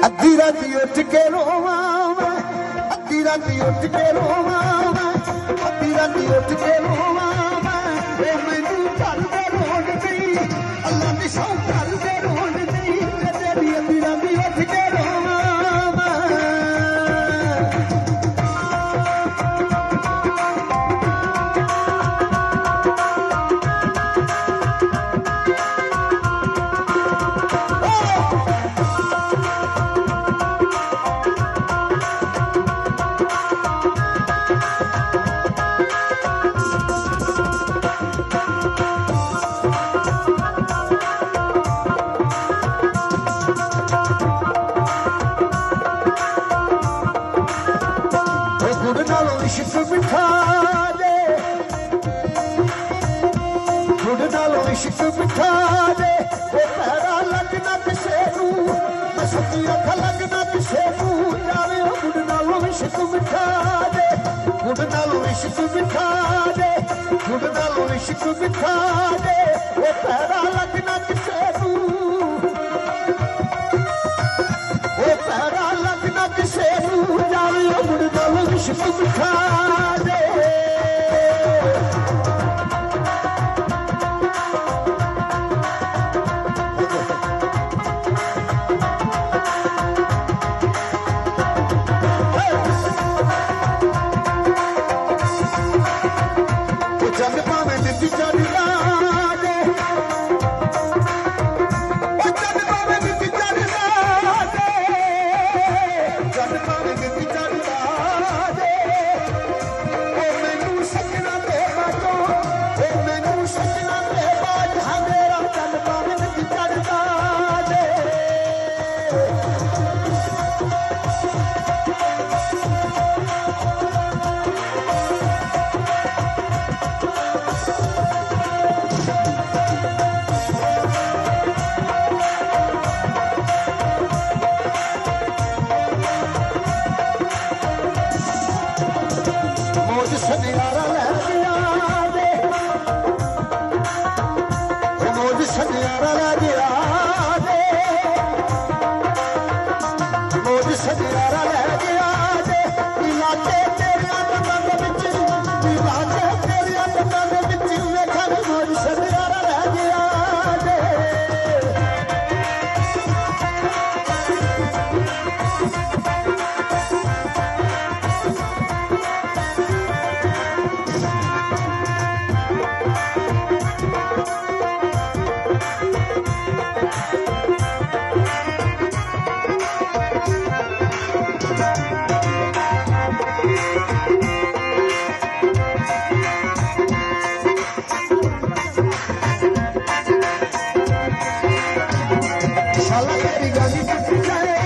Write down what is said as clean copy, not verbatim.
अद्धी राती उठ के रोवां मैं, अद्धी राती उठ के रोवां मैं, अद्धी राती उठ के रोवां मैं, वे मैनू घर दे रोण नहीं, अल्लाह दी सौं घर दे रोण नहीं, तेरी अद्धी राती उठ के रोवां मैं। गुड़ नालों इश्क मिठा दे, गुड़ नालों इश्क मिठा दे, वो पैरा लगना किसे नूं, मैं सच्ची अख लगना किसे नूं जावे। गुड़ नालों इश्क मिठा दे, गुड़ नालों इश्क मिठा दे, गुड़ नालों इश्क मिठा दे, वो पैरा लगना किसे नूं, वो पैरा लगना किसे नूं जावे। गुड़ नालों इश्क मिठा दे। वो जग भावें नित्ती चढ़दा दे, वो जग भावें नित्ती चढ़दा दे, जग भावें नित्ती चढ़दा दे, ओ मैनू सजना ते बाजो, ओ मैनू सजना ते बाज, हाँ मेरा जग भावें नित्ती चढ़दा दे। मौज सनियारा लै गया दे, मौज सनियारा लै गया दे, मौज सनियारा लै गया दे। इलाके तेरिया दंदां दे विच, इलाके तेरिया दंदां दे विच वेखण मौज सनियारा लै गया दे। शाला तेरी गाली टुट जाए,